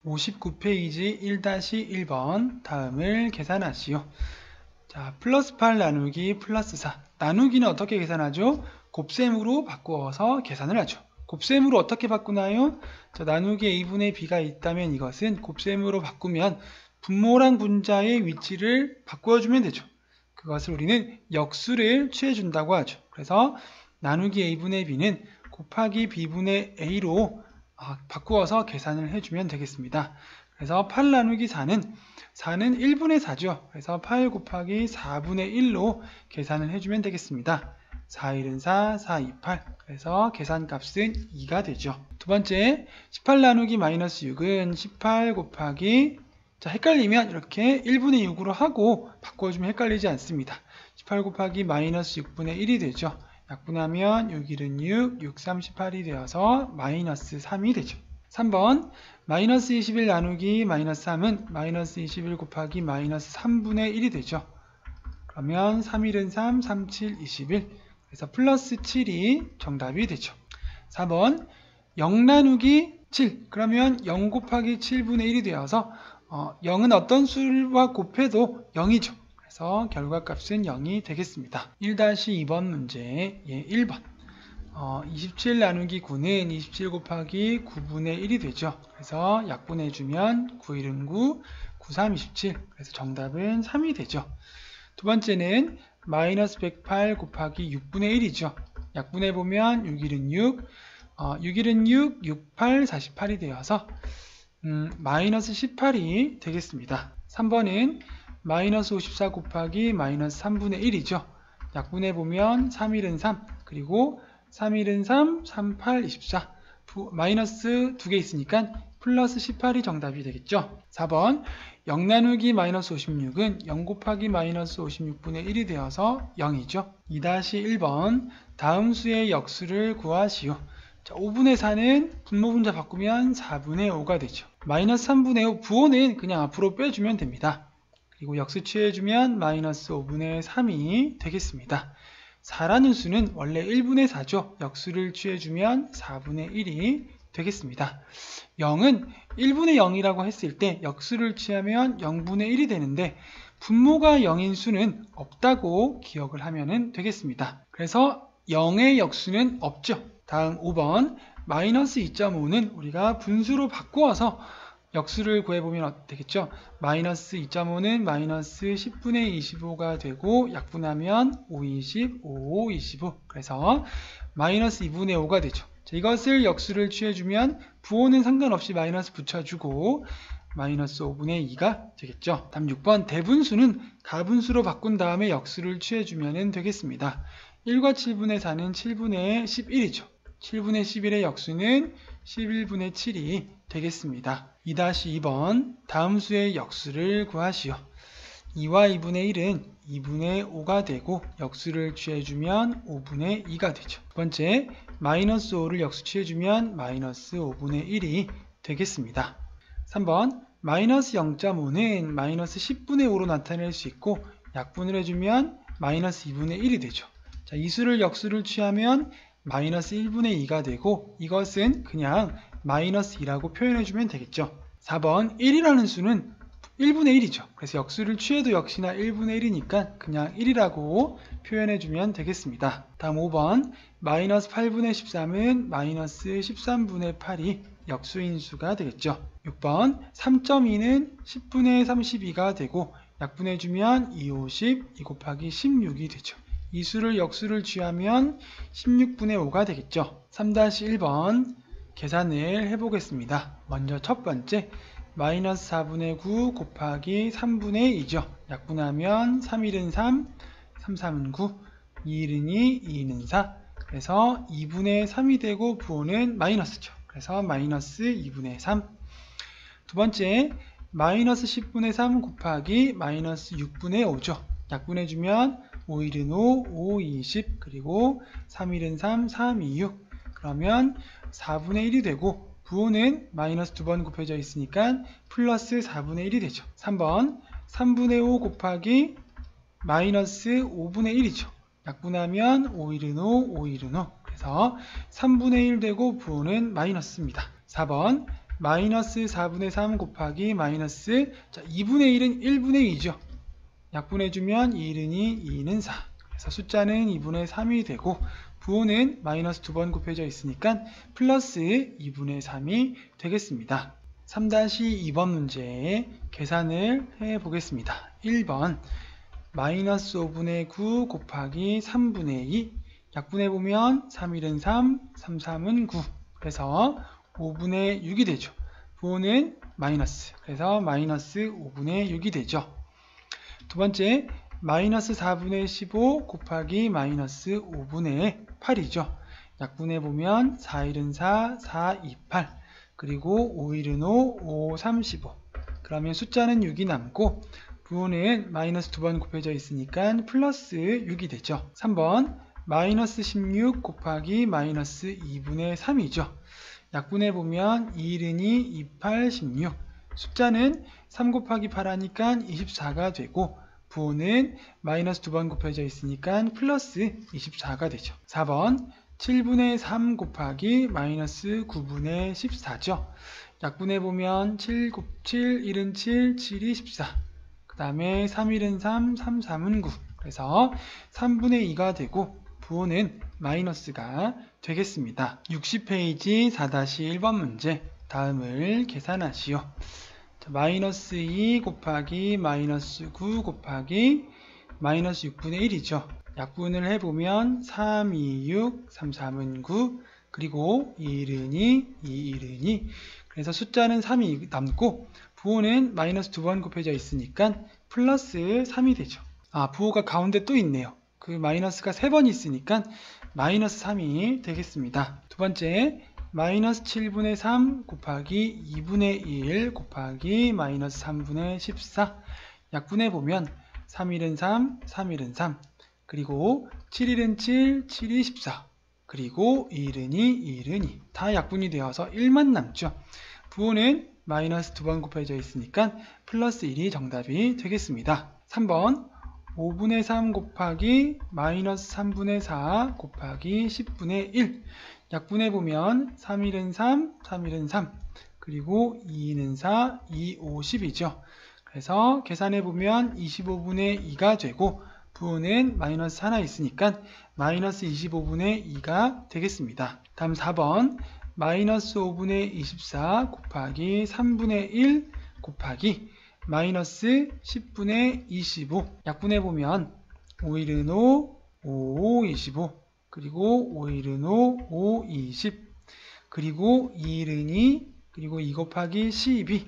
59페이지 1-1번 다음을 계산하시오. 자, 플러스 8 나누기 플러스 4. 나누기는 어떻게 계산하죠? 곱셈으로 바꾸어서 계산을 하죠. 곱셈으로 어떻게 바꾸나요? 자, 나누기 a분의 b가 있다면 이것은 곱셈으로 바꾸면 분모랑 분자의 위치를 바꾸어주면 되죠. 그것을 우리는 역수를 취해준다고 하죠. 그래서 나누기 a분의 b는 곱하기 b분의 a로 바꾸어서 계산을 해주면 되겠습니다. 그래서 8 나누기 4는 1분의 4죠. 그래서 8 곱하기 4분의 1로 계산을 해주면 되겠습니다. 4, 1은 4, 4, 2, 8. 그래서 계산값은 2가 되죠. 두 번째, 18 나누기 마이너스 6은 18 곱하기, 자, 헷갈리면 이렇게 1분의 6으로 하고 바꿔주면 헷갈리지 않습니다. 18 곱하기 마이너스 6분의 1이 되죠. 약분하면 6, 1은 6, 6, 38이 되어서 마이너스 3이 되죠. 3번, 마이너스 21 나누기 마이너스 3은 마이너스 21 곱하기 마이너스 3분의 1이 되죠. 그러면 3, 1은 3, 3, 7, 21. 그래서 플러스 7이 정답이 되죠. 4번, 0 나누기 7. 그러면 0 곱하기 7분의 1이 되어서 0은 어떤 수와 곱해도 0이죠. 그래서 결과값은 0이 되겠습니다. 1-2번 문제, 1번. 27 나누기 9는 27 곱하기 9분의 1이 되죠. 그래서 약분해주면 9, 1은 9, 9, 3, 27. 그래서 정답은 3이 되죠. 두 번째는 마이너스 108 곱하기 6분의 1이죠. 약분해보면 6, 1은 6, 6, 1은 6, 6, 8, 48이 되어서 마이너스 18이 되겠습니다. 3번은 마이너스 54 곱하기 마이너스 3분의 1이죠. 약분해보면 3, 1은 3, 그리고 3, 1은 3, 3, 8, 24. 마이너스 2개 있으니까 플러스 18이 정답이 되겠죠. 4번, 0 나누기 마이너스 56은 0 곱하기 마이너스 56분의 1이 되어서 0이죠. 2-1번, 다음 수의 역수를 구하시오. 자, 5분의 4는 분모 분자 바꾸면 4분의 5가 되죠. 마이너스 3분의 5, 부호는 그냥 앞으로 빼주면 됩니다. 그리고 역수 취해주면 마이너스 5분의 3이 되겠습니다. 4라는 수는 원래 1분의 4죠. 역수를 취해주면 4분의 1이 되겠습니다. 0은 1분의 0이라고 했을 때 역수를 취하면 0분의 1이 되는데 분모가 0인 수는 없다고 기억을 하면 되겠습니다. 그래서 0의 역수는 없죠. 다음 5번, 마이너스 2.5는 우리가 분수로 바꾸어서 역수를 구해보면 되겠죠. 마이너스 2.5는 마이너스 10분의 25가 되고 약분하면 5, 20, 5, 25. 그래서 마이너스 2분의 5가 되죠. 자, 이것을 역수를 취해주면 부호는 상관없이 마이너스 붙여주고 마이너스 5분의 2가 되겠죠. 다음 6번, 대분수는 가분수로 바꾼 다음에 역수를 취해주면 되겠습니다. 1과 7분의 4는 7분의 11이죠. 7분의 11의 역수는 11분의 7이 되겠습니다. 2-2번, 다음 수의 역수를 구하시오. 2와 2분의 1은 2분의 5가 되고 역수를 취해주면 5분의 2가 되죠. 두 번째, 마이너스 5를 역수 취해주면 마이너스 5분의 1이 되겠습니다. 3번, 마이너스 0.5는 마이너스 10분의 5로 나타낼 수 있고 약분을 해주면 마이너스 2분의 1이 되죠. 자, 이 수를 역수를 취하면 마이너스 1분의 2가 되고 이것은 그냥 마이너스 2라고 표현해주면 되겠죠. 4번, 1이라는 수는 1분의 1이죠. 그래서 역수를 취해도 역시나 1분의 1이니까 그냥 1이라고 표현해주면 되겠습니다. 다음 5번, 마이너스 8분의 13은 마이너스 13분의 8이 역수인 수가 되겠죠. 6번, 3.2는 10분의 32가 되고 약분해주면 2, 50, 2 곱하기 16이 되죠. 이 수를 역수를 취하면 16분의 5가 되겠죠. 3-1번 계산을 해보겠습니다. 먼저 첫 번째, 마이너스 4분의 9 곱하기 3분의 2죠. 약분하면 3, 1은 3, 3, 3은 9, 2, 1은 2, 2, 2는 4. 그래서 2분의 3이 되고 부호는 마이너스죠. 그래서 마이너스 2분의 3. 두 번째, 마이너스 10분의 3 곱하기 마이너스 6분의 5죠. 약분해주면 5, 1은 5, 5, 20, 그리고 3, 1은 3, 3, 2, 6. 그러면 4분의 1이 되고 부호는 마이너스 2번 곱해져 있으니까 플러스 4분의 1이 되죠. 3번, 3분의 5 곱하기 마이너스 5분의 1이죠. 약분하면 5, 1은 5, 5, 1은 5. 그래서 3분의 1 되고 부호는 마이너스입니다. 4번, 마이너스 4분의 3 곱하기 마이너스, 자, 2분의 1은 1분의 2죠. 약분해주면 1은 2, 2는 4. 그래서 숫자는 2분의 3이 되고 부호는 마이너스 2번 곱해져 있으니까 플러스 2분의 3이 되겠습니다. 3-2번 문제 계산을 해보겠습니다. 1번 마이너스 5분의 9 곱하기 3분의 2 약분해보면 3-1은 3, 3-3은 9 그래서 5분의 6이 되죠. 부호는 마이너스, 그래서 마이너스 5분의 6이 되죠. 두 번째 마이너스 4분의 15 곱하기 마이너스 5분의 8이죠. 약분해보면 4-1은 4, 4-2, 8 그리고 5-1은 5, 5, 35 그러면 숫자는 6이 남고 부호는 마이너스 2번 곱해져 있으니까 플러스 6이 되죠. 3번 마이너스 16 곱하기 마이너스 2분의 3이죠. 약분해보면 2-1은 2, 2, 8, 16 숫자는 3 곱하기 8 하니까 24가 되고 부호는 마이너스 2번 곱해져 있으니까 플러스 24가 되죠. 4번 7분의 3 곱하기 마이너스 9분의 14죠. 약분해보면 7, 1은 7, 7이 14 그 다음에 3-1은 3, 3-3은 9 그래서 3분의 2가 되고 부호는 마이너스가 되겠습니다. 60페이지 4-1번 문제 다음을 계산하시오. 마이너스 2 곱하기 마이너스 9 곱하기 마이너스 6분의 1이죠. 약분을 해보면 3, 2, 6, 3, 3은 9 그리고 2-1은 2, 2-1은 2 그래서 숫자는 3이 남고 부호는 마이너스 2번 곱해져 있으니까 플러스 3이 되죠. 부호가 가운데 또 있네요. 그 마이너스가 3번 있으니까 마이너스 3이 되겠습니다. 두 번째 마이너스 7분의 3 곱하기 2분의 1 곱하기 마이너스 3분의 14 약분해보면 3-1은 3, 3-1은 3 그리고 7-1은 7, 7이 14 그리고 2-1은 2, 2-1은 2 다 약분이 되어서 1만 남죠. 부호는 마이너스 2번 곱해져 있으니까 플러스 1이 정답이 되겠습니다. 3번 5분의 3 곱하기 마이너스 3분의 4 곱하기 10분의 1 약분해보면 3-1은 3, 3-1은 3 그리고 2는 4, 2, 5, 10이죠. 그래서 계산해보면 25분의 2가 되고 부호는 마이너스 하나 있으니까 마이너스 25분의 2가 되겠습니다. 다음 4번 마이너스 5분의 24 곱하기 3분의 1 곱하기 마이너스 10분의 25 약분해보면 5-1은 5, 5, 5, 25 그리고 5-1은 5, 5, 20 그리고 2-1은 2 그리고 2 곱하기 12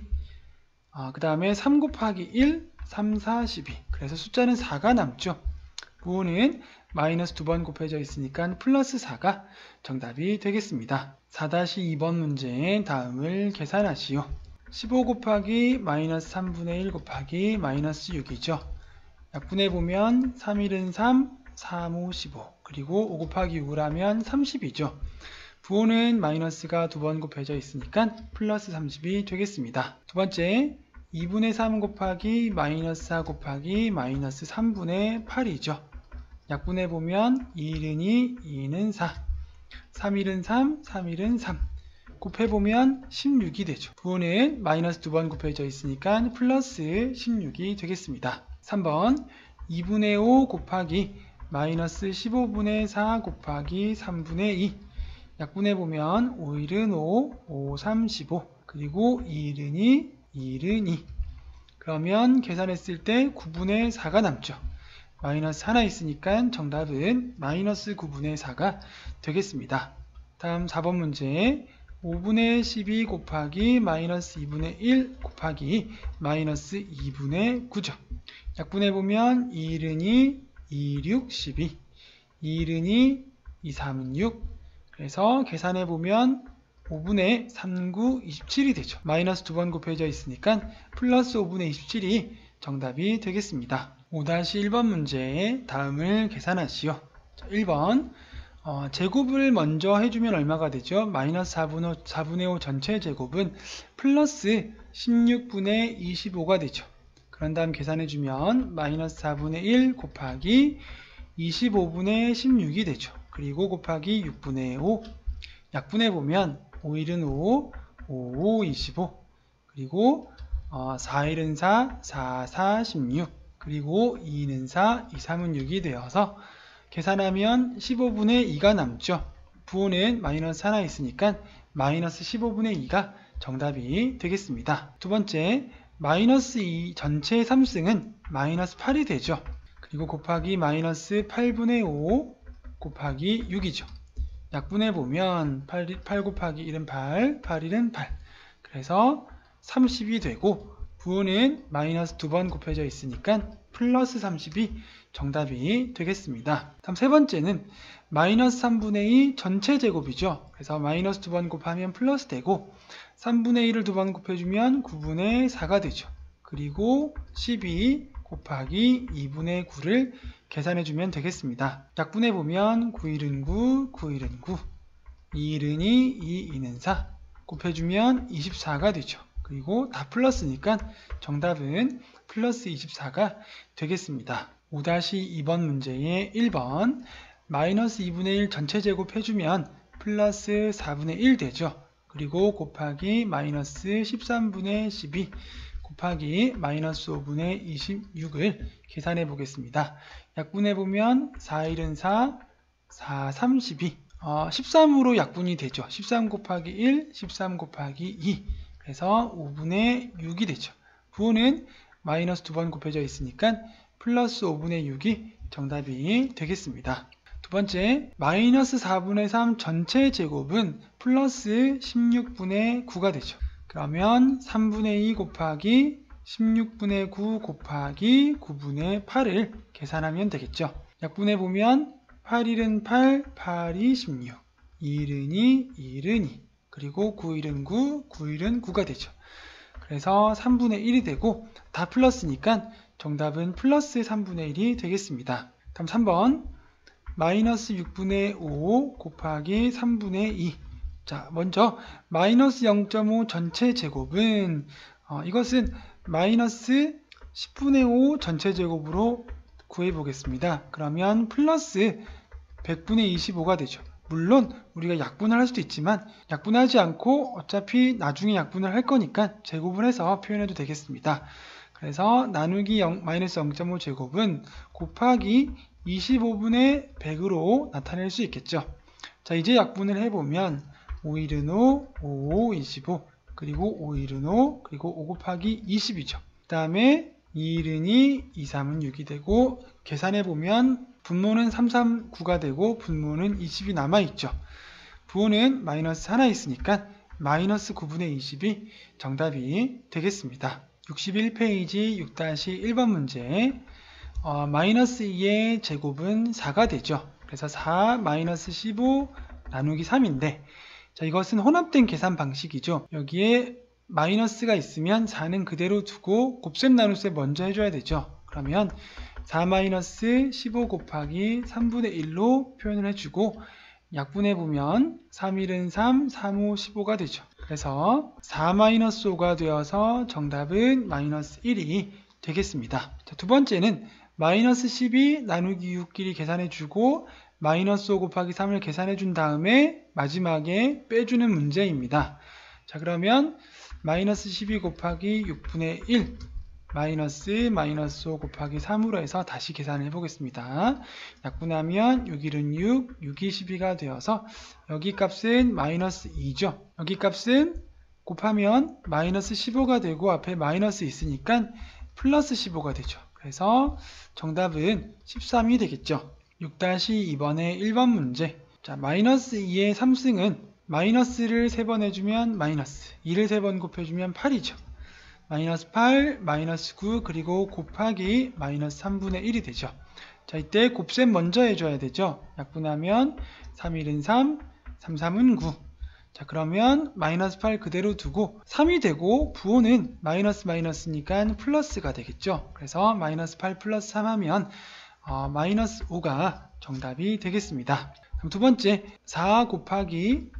그 다음에 3 곱하기 1 3, 4, 12 그래서 숫자는 4가 남죠. 부호는 마이너스 2번 곱해져 있으니까 플러스 4가 정답이 되겠습니다. 4-2번 문제 다음을 계산하시오. 15 곱하기 마이너스 3분의 1 곱하기 마이너스 6이죠. 약분해보면 3-1은 3, 3, 5, 15 그리고 5 곱하기 6을 하면 30이죠. 부호는 마이너스가 2번 곱해져 있으니까 플러스 30이 되겠습니다. 두 번째 2분의 3 곱하기 마이너스 4 곱하기 마이너스 3분의 8이죠. 약분해보면 2-1은 2, 2는 4 3-1은 3, 3-1은 3 곱해보면 16이 되죠. 부호는 마이너스 2번 곱해져 있으니까 플러스 16이 되겠습니다. 3번 2분의 5 곱하기 마이너스 15분의 4 곱하기 3분의 2 약분해보면 5-1은 5, 5, 3, 15 그리고 2-1은 2, 2-1은 2 그러면 계산했을 때 9분의 4가 남죠. 마이너스 하나 있으니까 정답은 마이너스 9분의 4가 되겠습니다. 다음 4번 문제 5분의 12 곱하기 마이너스 2분의 1 곱하기 마이너스 2분의 9죠. 약분해보면 2-1은 2, 2, 6, 12 2-1은 2, 2, 3은 6 그래서 계산해보면 5분의 3, 9, 27이 되죠. 마이너스 2번 곱해져 있으니까 플러스 5분의 27이 정답이 되겠습니다. 5-1번 문제 다음을 계산하시오. 1번 제곱을 먼저 해주면 얼마가 되죠? 마이너스 4분의 5 전체 제곱은 플러스 16분의 25가 되죠. 그런 다음 계산해주면 마이너스 4분의 1 곱하기 25분의 16이 되죠. 그리고 곱하기 6분의 5 약분해보면 5-1은 5, 5, 25 그리고 4일은 4, 4, 4, 16 그리고 2는 4, 2, 3은 6이 되어서 계산하면 15분의 2가 남죠. 부호는 마이너스 하나 있으니까 마이너스 15분의 2가 정답이 되겠습니다. 두 번째, 마이너스 2 전체 3승은 마이너스 8이 되죠. 그리고 곱하기 마이너스 8분의 5 곱하기 6이죠. 약분해 보면 8 곱하기 1은 8, 8, 1은 8. 그래서 30이 되고 부호는 마이너스 2번 곱해져 있으니까 플러스 30이 정답이 되겠습니다. 다음 세 번째는 마이너스 3분의 2 전체 제곱이죠. 그래서 마이너스 2번 곱하면 플러스 되고 3분의 1을 2번 곱해주면 9분의 4가 되죠. 그리고 12 곱하기 2분의 9를 계산해주면 되겠습니다. 약분해보면 9일은 9, 9일은 9, 2일은 2, 2는 4 곱해주면 24가 되죠. 그리고 다 플러스니까 정답은 플러스 24가 되겠습니다. 5-2번 문제의 1번 마이너스 2분의 1 전체 제곱 해주면 플러스 4분의 1 되죠. 그리고 곱하기 마이너스 13분의 12 곱하기 마이너스 5분의 26을 계산해 보겠습니다. 약분해 보면 4일은 4, 4, 32 13으로 약분이 되죠. 13 곱하기 1, 13 곱하기 2 그래서 5분의 6이 되죠. 부호는 마이너스 2번 곱해져 있으니까 플러스 5분의 6이 정답이 되겠습니다. 두 번째, 마이너스 4분의 3 전체 제곱은 플러스 16분의 9가 되죠. 그러면 3분의 2 곱하기 16분의 9 곱하기 9분의 8을 계산하면 되겠죠. 약분해 보면 8일은 8, 8이 16, 2일은 2, 2일은 2, 그리고 9일은 9, 9일은 9가 되죠. 그래서 3분의 1이 되고 다 플러스니까 정답은 플러스 3분의 1이 되겠습니다. 다음 3번 마이너스 6분의 5 곱하기 3분의 2 자, 먼저 마이너스 0.5 전체 제곱은 이것은 마이너스 10분의 5 전체 제곱으로 구해 보겠습니다. 그러면 플러스 100분의 25가 되죠. 물론 우리가 약분을 할 수도 있지만 약분하지 않고 어차피 나중에 약분을 할 거니까 제곱을 해서 표현해도 되겠습니다. 그래서 나누기 마이너스 0.5 제곱은 곱하기 25분의 100으로 나타낼 수 있겠죠. 자, 이제 약분을 해보면 5일은 5, 5, 25 그리고 5일은 5 그리고 5 곱하기 20이죠. 그 다음에 2일은 2, 2, 3은 6이 되고 계산해보면 분모는 3, 3, 9가 되고 분모는 20이 남아있죠. 부호는 마이너스 하나 있으니까 마이너스 9분의 20이 정답이 되겠습니다. 61페이지 6-1번 문제 마이너스 2의 제곱은 4가 되죠. 그래서 4 마이너스 15 나누기 3인데 자, 이것은 혼합된 계산 방식이죠. 여기에 마이너스가 있으면 4는 그대로 두고 곱셈 나눗셈 먼저 해줘야 되죠. 그러면 4 마이너스 15 곱하기 3분의 1로 표현을 해주고 약분해보면 3일은 3, 3, 5, 15가 되죠. 그래서 4 마이너스 5가 되어서 정답은 마이너스 1이 되겠습니다. 자, 두 번째는 마이너스 12 나누기 6끼리 계산해주고 마이너스 5 곱하기 3을 계산해준 다음에 마지막에 빼주는 문제입니다. 자, 그러면 마이너스 12 곱하기 6분의 1 마이너스 5 곱하기 3으로 해서 다시 계산을 해보겠습니다. 약분하면 6일은 6, 6이 12가 되어서 여기 값은 마이너스 2죠. 여기 값은 곱하면 마이너스 15가 되고 앞에 마이너스 있으니까 플러스 15가 되죠. 그래서 정답은 13이 되겠죠. 6-2번의 1번 문제. 자, 마이너스 2의 3승은 마이너스를 3번 해주면 마이너스, 2를 3번 곱해주면 8이죠. 마이너스 8, 마이너스 9, 그리고 곱하기 마이너스 3분의 1이 되죠. 자, 이때 곱셈 먼저 해줘야 되죠. 약분하면 3일은 3, 3, 3은 9. 자, 그러면 마이너스 8 그대로 두고 3이 되고 부호는 마이너스니까 플러스가 되겠죠. 그래서 마이너스 8 플러스 3 하면 마이너스 5가 정답이 되겠습니다. 그럼 두 번째 4 곱하기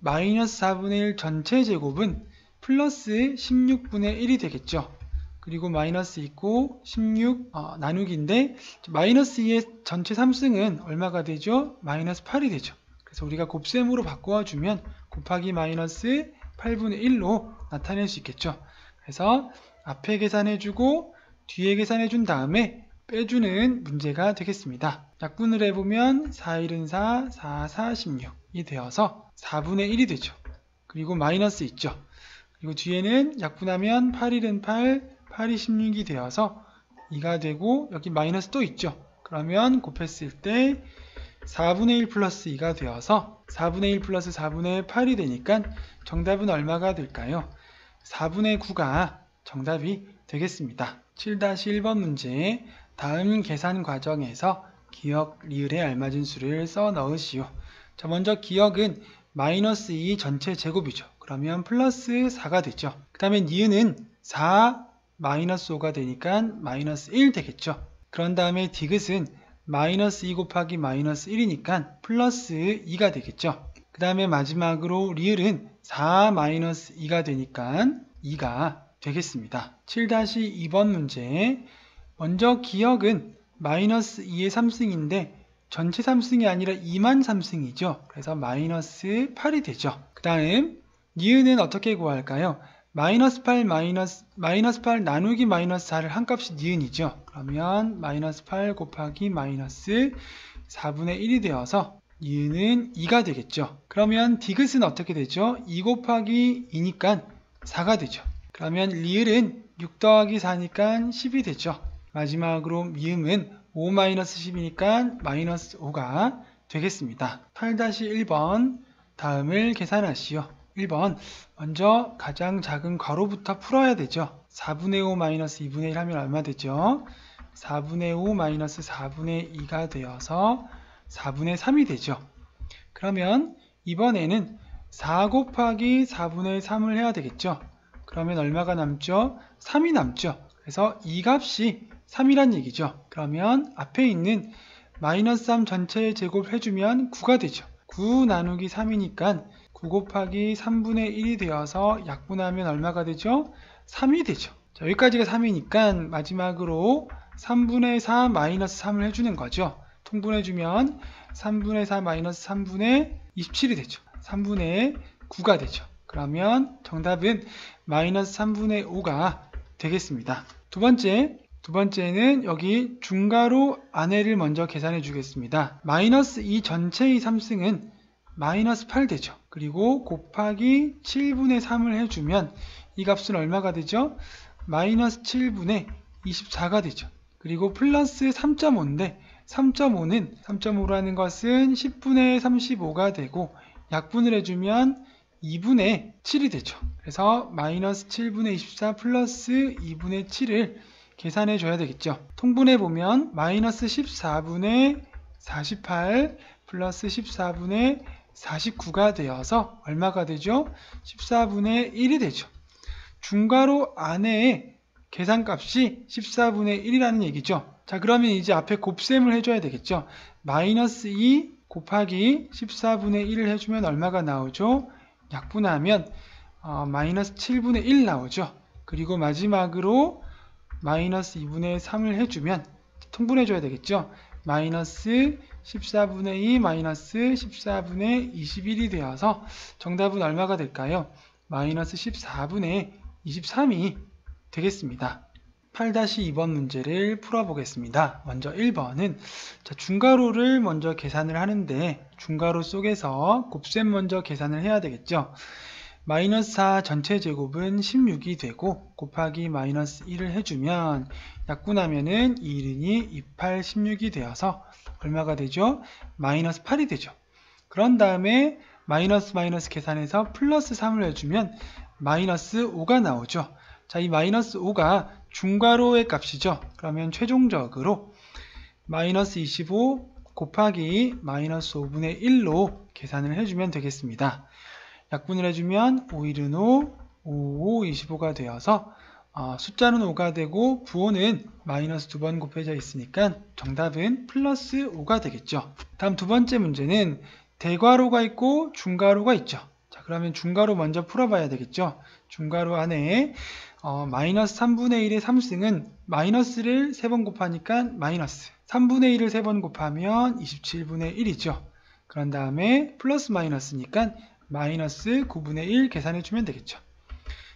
마이너스 4분의 1 전체 제곱은 플러스 16분의 1이 되겠죠. 그리고 마이너스 있고 16 나누기인데 마이너스 2의 전체 3승은 얼마가 되죠? 마이너스 8이 되죠. 그래서 우리가 곱셈으로 바꿔주면 곱하기 마이너스 8분의 1로 나타낼 수 있겠죠. 그래서 앞에 계산해주고 뒤에 계산해준 다음에 빼주는 문제가 되겠습니다. 약분을 해보면 4, 1은 4, 4, 4, 16이 되어서 4분의 1이 되죠. 그리고 마이너스 있죠. 그리고 뒤에는 약분하면 8, 1은 8, 8이 16이 되어서 2가 되고 여기 마이너스 또 있죠. 그러면 곱했을 때 4분의 1 플러스 2가 되어서 4분의 1 플러스 4분의 8이 되니까 정답은 얼마가 될까요? 4분의 9가 정답이 되겠습니다. 7-1번 문제, 다음 계산 과정에서 기억, 리을에 알맞은 수를 써 넣으시오. 자, 먼저 기억은 마이너스 2 전체 제곱이죠. 그러면 플러스 4가 되죠. 그 다음에 니은은 4 마이너스 5가 되니까 마이너스 1 되겠죠. 그런 다음에 디귿은 마이너스 2 곱하기 마이너스 1이니까 플러스 2가 되겠죠. 그 다음에 마지막으로 리을은 4 마이너스 2가 되니까 2가 되겠습니다. 7-2번 문제, 먼저 기억은 마이너스 2의 3승인데 전체 3승이 아니라 2만 3승이죠. 그래서 마이너스 8이 되죠. 그 다음 니은은 어떻게 구할까요? 마이너스 8 나누기 마이너스 4를 한 값이 니은이죠. 그러면 마이너스 8 곱하기 마이너스 4분의 1이 되어서 니은은 2가 되겠죠. 그러면 디귿은 어떻게 되죠? 2 곱하기 2니까 4가 되죠. 그러면 리을은 6 더하기 4니까 10이 되죠. 마지막으로 미음은 5-10이니까 마이너스 5가 되겠습니다. 8-1번, 다음을 계산하시오. 1번, 먼저 가장 작은 괄호부터 풀어야 되죠. 4분의 5 마이너스 2분의 1 하면 얼마 되죠? 4분의 5 마이너스 4분의 2가 되어서 4분의 3이 되죠. 그러면 이번에는 4 곱하기 4분의 3을 해야 되겠죠. 그러면 얼마가 남죠? 3이 남죠. 그래서 이 값이 3이란 얘기죠. 그러면 앞에 있는 마이너스 3 전체의 제곱을 해주면 9가 되죠. 9 나누기 3이니까 9 곱하기 3분의 1이 되어서 약분하면 얼마가 되죠? 3이 되죠. 자, 여기까지가 3이니까 마지막으로 3분의 4 마이너스 3을 해주는 거죠. 통분해주면 3분의 4 마이너스 3분의 27이 되죠. 3분의 9가 되죠. 그러면 정답은 마이너스 3분의 5가 되겠습니다. 두 번째는 여기 중괄호 안에를 먼저 계산해 주겠습니다. 마이너스 2 전체의 3승은 마이너스 8 되죠. 그리고 곱하기 7분의 3을 해주면 이 값은 얼마가 되죠? 마이너스 7분의 24가 되죠. 그리고 플러스 3.5인데 3.5라는 것은 10분의 35가 되고 약분을 해주면 2분의 7이 되죠. 그래서 마이너스 7분의 24 플러스 2분의 7을 계산해 줘야 되겠죠. 통분해 보면 마이너스 14분의 48 플러스 14분의 49가 되어서 얼마가 되죠? 14분의 1이 되죠. 중괄호 안에 계산값이 14분의 1이라는 얘기죠. 자, 그러면 이제 앞에 곱셈을 해줘야 되겠죠. 마이너스 2 곱하기 14분의 1을 해주면 얼마가 나오죠? 약분하면 마이너스 7분의 1 나오죠. 그리고 마지막으로 마이너스 2분의 3을 해주면 통분해줘야 되겠죠. 마이너스 14분의 2 마이너스 14분의 21이 되어서 정답은 얼마가 될까요? 마이너스 14분의 23이 되겠습니다. 8-2번 문제를 풀어보겠습니다. 먼저 1번은 중괄호를 먼저 계산을 하는데 중괄호 속에서 곱셈 먼저 계산을 해야 되겠죠. 마이너스 4 전체 제곱은 16이 되고 곱하기 마이너스 1을 해주면 약분하면은 2-1이 28, 16이 되어서 얼마가 되죠? 마이너스 8이 되죠. 그런 다음에 마이너스 계산해서 플러스 3을 해주면 마이너스 5가 나오죠. 자, 이 마이너스 5가 중괄호의 값이죠. 그러면 최종적으로 마이너스 25 곱하기 마이너스 5분의 1로 계산을 해주면 되겠습니다. 약분을 해주면 5-1은 5, 5, 25가 되어서 숫자는 5가 되고 부호는 마이너스 2번 곱해져 있으니까 정답은 플러스 5가 되겠죠. 다음 두 번째 문제는 대괄호가 있고 중괄호가 있죠. 자, 그러면 중괄호 먼저 풀어봐야 되겠죠. 중괄호 안에 마이너스 3분의 1의 3승은 마이너스를 3번 곱하니까 마이너스 3분의 1을 3번 곱하면 27분의 1이죠. 그런 다음에 플러스 마이너스니까 마이너스 9분의 1 계산해 주면 되겠죠.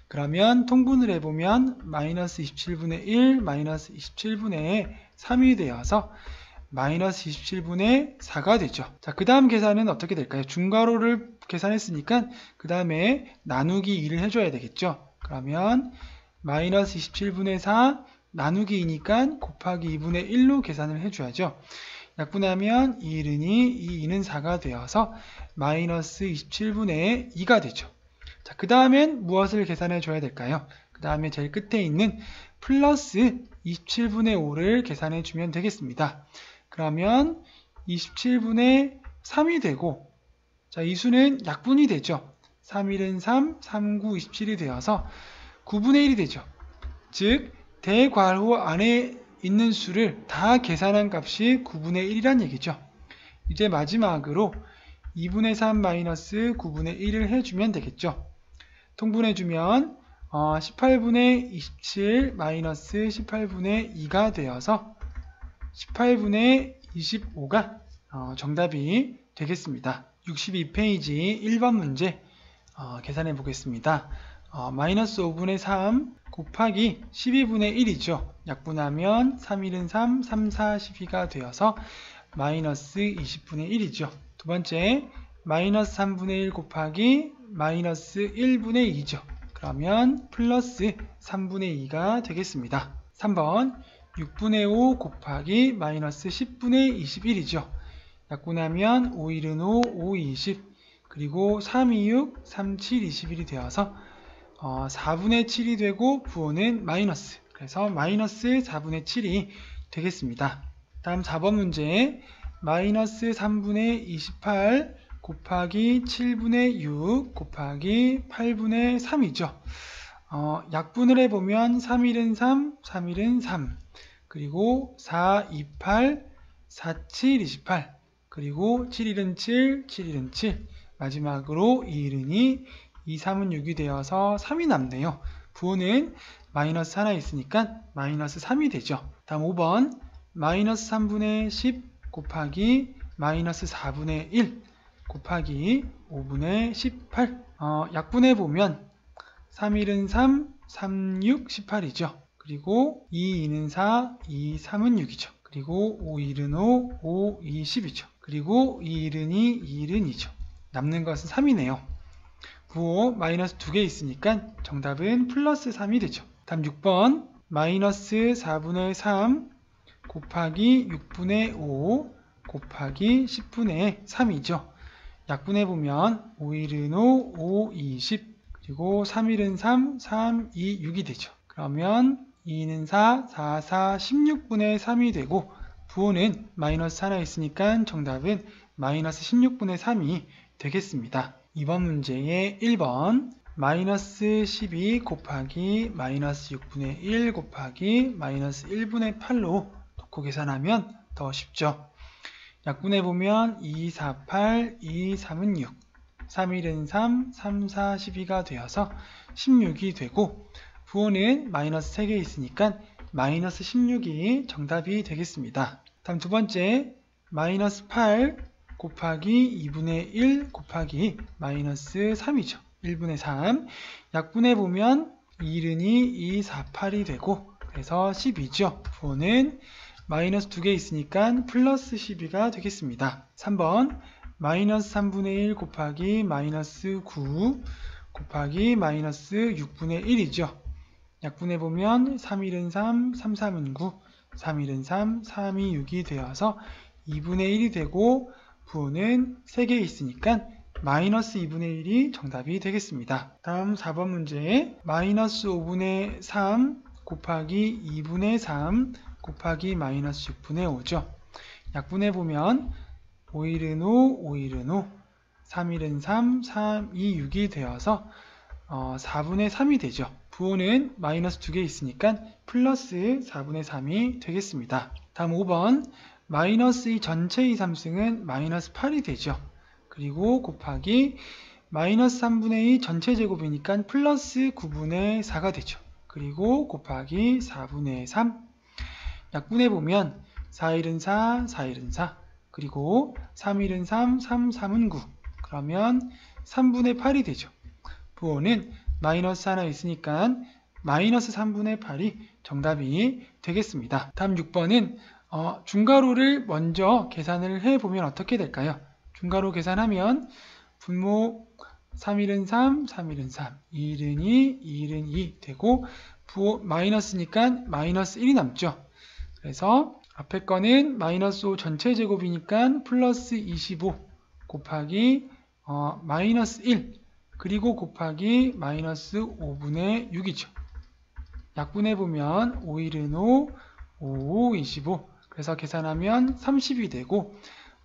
그러면 통분을 해보면 마이너스 27분의 1 마이너스 27분의 3이 되어서 마이너스 27분의 4가 되죠. 자, 그 다음 계산은 어떻게 될까요? 중괄호를 계산했으니까 그 다음에 나누기 2를 해줘야 되겠죠. 그러면 마이너스 27분의 4 나누기 2니까 곱하기 2분의 1로 계산을 해줘야죠. 약분하면 2는 2, 2는 4가 되어서 마이너스 27분의 2가 되죠. 자, 그 다음엔 무엇을 계산해 줘야 될까요? 그 다음에 제일 끝에 있는 플러스 27분의 5를 계산해 주면 되겠습니다. 그러면 27분의 3이 되고, 자, 이 수는 약분이 되죠. 3, 1은 3, 3, 9, 27이 되어서 9분의 1이 되죠. 즉, 대괄호 안에 있는 수를 다 계산한 값이 9분의 1이란 얘기죠. 이제 마지막으로 2분의 3 마이너스 9분의 1을 해주면 되겠죠. 통분해주면 18분의 27 마이너스 18분의 2가 되어서 18분의 25가 정답이 되겠습니다. 62페이지 1번 문제 계산해 보겠습니다. 마이너스 5분의 3 곱하기 12분의 1이죠. 약분하면 3, 1은 3, 3, 4, 12가 되어서 마이너스 20분의 1이죠. 두 번째, 마이너스 3분의 1 곱하기 마이너스 1분의 2죠. 그러면 플러스 3분의 2가 되겠습니다. 3번, 6분의 5 곱하기 마이너스 10분의 21이죠. 약분하면 5, 1은 5, 5, 20, 그리고 3, 2, 6, 3, 7, 21이 되어서 4분의 7이 되고 부호는 마이너스, 그래서 마이너스 4분의 7이 되겠습니다. 다음 4번 문제, 마이너스 3분의 28 곱하기 7분의 6 곱하기 8분의 3이죠. 약분을 해보면 3, 1은 3, 3, 1은 3, 그리고 4, 2, 8, 4, 7, 28, 그리고 7, 1은 7, 7, 1은 7, 마지막으로 2, 1은 2, 2, 3은 6이 되어서 3이 남네요. 부호는 마이너스 하나 있으니까 마이너스 3이 되죠. 다음 5번, 마이너스 3분의 10 곱하기 마이너스 4분의 1 곱하기 5분의 18. 약분해보면 3, 1은 3, 3, 6, 18이죠. 그리고 2, 2는 4, 2, 3은 6이죠. 그리고 5, 1은 5, 5, 2, 10이죠. 그리고 2, 1은 2, 2, 1은 2죠. 남는 것은 3이네요. 부호 마이너스 2개 있으니까 정답은 플러스 3이 되죠. 다음 6번, 마이너스 4분의 3 곱하기 6분의 5 곱하기 10분의 3이죠. 약분해보면 5, 1은 5, 5, 2, 10, 그리고 3, 1은 3, 3, 2, 6이 되죠. 그러면 2는 4, 4, 4, 16분의 3이 되고 부호는 마이너스 하나 있으니까 정답은 마이너스 16분의 3이 되겠습니다. 이번 문제의 1번, 마이너스 12 곱하기 마이너스 6분의 1 곱하기 마이너스 1분의 8로 놓고 계산하면 더 쉽죠. 약분해보면 2, 4, 8, 2, 3은 6, 3, 1은 3, 3, 4, 12가 되어서 16이 되고 부호는 마이너스 3개 있으니까 마이너스 16이 정답이 되겠습니다. 다음 두 번째, 마이너스 8 곱하기 2분의 1 곱하기 마이너스 3이죠. 1분의 3. 약분해보면 1은 2, 2, 4, 8이 되고 그래서 12죠. 부호는 마이너스 2개 있으니까 플러스 12가 되겠습니다. 3번, 마이너스 3분의 1 곱하기 마이너스 9 곱하기 마이너스 6분의 1이죠. 약분해보면 3, 1은 3, 3, 3은 9, 3, 1은 3, 3이 6이 되어서 2분의 1이 되고 부호는 3개 있으니까 마이너스 2분의 1이 정답이 되겠습니다. 다음 4번 문제, 마이너스 5분의 3 곱하기 2분의 3 곱하기 마이너스 6분의 5죠. 약분해보면 5, 1은 5, 5, 1은 5, 3, 1은 3, 3, 2, 6이 되어서 4분의 3이 되죠. 부호는 마이너스 2개 있으니까 플러스 4분의 3이 되겠습니다. 다음 5번, 마이너스 2 전체 2, 3승은 마이너스 8이 되죠. 그리고 곱하기 마이너스 3분의 2 전체 제곱이니까 플러스 9분의 4가 되죠. 그리고 곱하기 4분의 3. 약분해보면 4, 1은 4, 4, 1은 4, 그리고 3, 1은 3, 3, 3은 9. 그러면 3분의 8이 되죠. 부호는 마이너스 하나 있으니까 마이너스 3분의 8이 정답이 되겠습니다. 다음 6번은 중괄호를 먼저 계산을 해보면 어떻게 될까요? 중괄호 계산하면 분모 3일은 3, 3일은 3, 2일은 2, 2일은 2 되고 부호 마이너스니까 마이너스 1이 남죠. 그래서 앞에 거는 마이너스 5 전체 제곱이니까 플러스 25 곱하기 마이너스 1 그리고 곱하기 마이너스 5분의 6이죠. 약분해보면 5일은 5, 5, 25 그래서 계산하면 30이 되고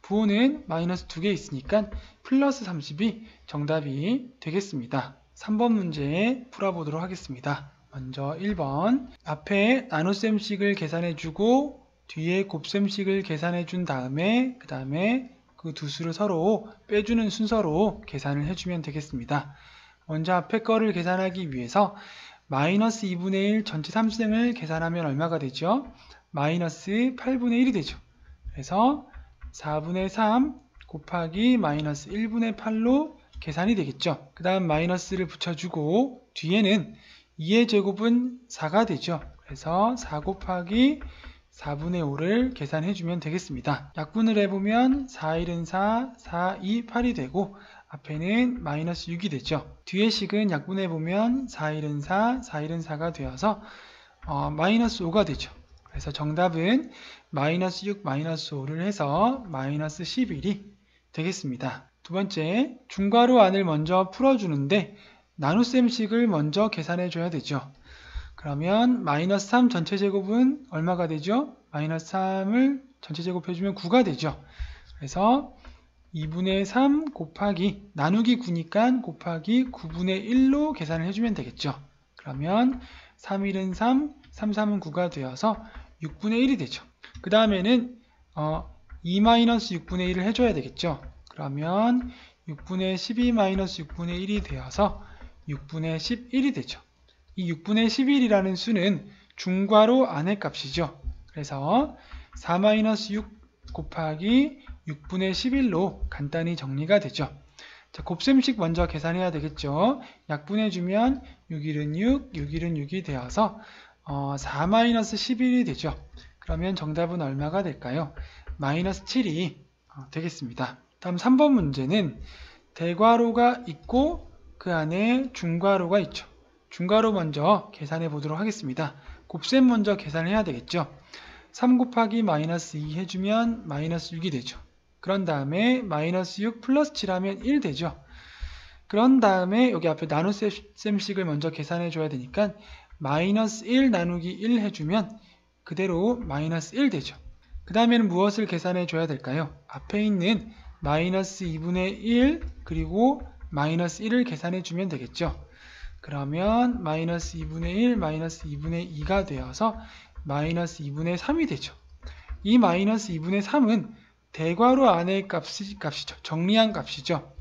부호는 마이너스 2개 있으니까 플러스 30이 정답이 되겠습니다. 3번 문제 풀어보도록 하겠습니다. 먼저 1번 앞에 나눗셈식을 계산해주고 뒤에 곱셈식을 계산해준 다음에 그 다음에 그 두 수를 서로 빼주는 순서로 계산을 해주면 되겠습니다. 먼저 앞에 거를 계산하기 위해서 마이너스 2분의 1 전체 3승을 계산하면 얼마가 되죠? 마이너스 8분의 1이 되죠. 그래서 4분의 3 곱하기 마이너스 1분의 8로 계산이 되겠죠. 그 다음 마이너스를 붙여주고 뒤에는 2의 제곱은 4가 되죠. 그래서 4 곱하기 4분의 5를 계산해주면 되겠습니다. 약분을 해보면 4일은 4, 4, 2, 8이 되고 앞에는 마이너스 6이 되죠. 뒤의 식은 약분해보면 4일은 4, 4일은 4가 되어서 마이너스 5가 되죠. 그래서 정답은 마이너스 6, 마이너스 5를 해서 마이너스 11이 되겠습니다. 두 번째, 중괄호 안을 먼저 풀어주는데 나눗셈식을 먼저 계산해줘야 되죠. 그러면 마이너스 3 전체 제곱은 얼마가 되죠? 마이너스 3을 전체 제곱해주면 9가 되죠. 그래서 2분의 3 곱하기 나누기 9니까 곱하기 9분의 1로 계산을 해주면 되겠죠. 그러면 3일은 3, 3, 3은 9가 되어서 6분의 1이 되죠. 그 다음에는 2-6분의 1을 해줘야 되겠죠. 그러면 6분의 12-6분의 1이 되어서 6분의 11이 되죠. 이 6분의 11이라는 수는 중괄호 안의 값이죠. 그래서 4-6 곱하기 6분의 11로 간단히 정리가 되죠. 자, 곱셈식 먼저 계산해야 되겠죠. 약분해주면 6일은 6, 6일은 6이 되어서 4-11이 되죠. 그러면 정답은 얼마가 될까요? 마이너스 7이 되겠습니다. 다음 3번 문제는 대괄호가 있고 그 안에 중괄호가 있죠. 중괄호 먼저 계산해 보도록 하겠습니다. 곱셈 먼저 계산해야 되겠죠. 3 곱하기 마이너스 2 해주면 마이너스 6이 되죠. 그런 다음에 마이너스 6 플러스 7 하면 1 되죠. 그런 다음에 여기 앞에 나눗셈식을 먼저 계산해 줘야 되니까 마이너스 1 나누기 1 해주면 그대로 마이너스 1 되죠. 그 다음에는 무엇을 계산해 줘야 될까요? 앞에 있는 마이너스 2분의 1 그리고 마이너스 1을 계산해 주면 되겠죠. 그러면 마이너스 2분의 1, 마이너스 2분의 2가 되어서 마이너스 2분의 3이 되죠. 이 마이너스 2분의 3은 대괄호 안의 값이죠. 정리한 값이죠.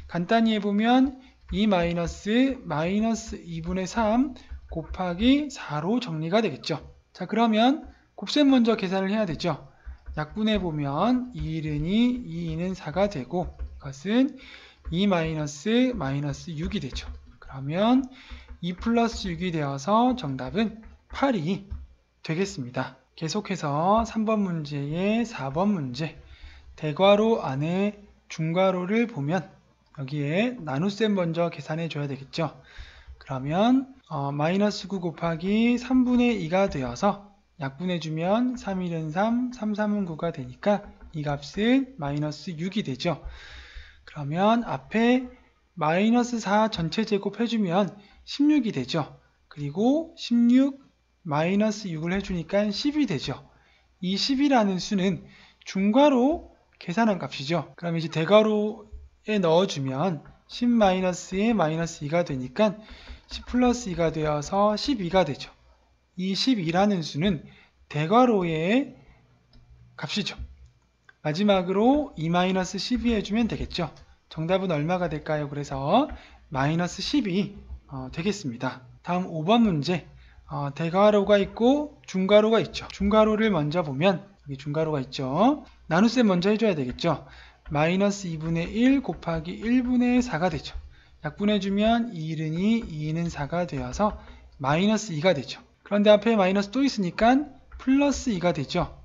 간단히 해보면 이 마이너스 2분의 3 곱하기 4로 정리가 되겠죠. 자, 그러면 곱셈 먼저 계산을 해야 되죠. 약분해보면 2일은 2, 2는 4가 되고 이것은 2 마이너스 6이 되죠. 그러면 2 플러스 6이 되어서 정답은 8이 되겠습니다. 계속해서 3번 문제의 4번 문제 대괄호 안에 중괄호를 보면 여기에 나눗셈 먼저 계산해 줘야 되겠죠. 그러면 마이너스 9 곱하기 3분의 2가 되어서 약분해주면 3일은 3, 3, 3은 9가 되니까 이 값은 마이너스 6이 되죠. 그러면 앞에 마이너스 4 전체 제곱 해주면 16이 되죠. 그리고 16 마이너스 6을 해주니까 10이 되죠. 이 10이라는 수는 중괄호 계산한 값이죠. 그럼 이제 대괄호에 넣어주면 10 마이너스에 마이너스 2가 되니까 10 플러스 2가 되어서 12가 되죠. 이 12라는 수는 대괄호의 값이죠. 마지막으로 2 마이너스 12 해주면 되겠죠. 정답은 얼마가 될까요? 그래서 마이너스 10이 되겠습니다. 다음 5번 문제 대괄호가 있고 중괄호가 있죠. 중괄호를 먼저 보면 여기 중괄호가 있죠. 나눗셈 먼저 해줘야 되겠죠. 마이너스 2분의 1 곱하기 1분의 4가 되죠. 약분해주면 2는 2, 2는 4가 되어서 마이너스 2가 되죠. 그런데 앞에 마이너스 또 있으니까 플러스 2가 되죠.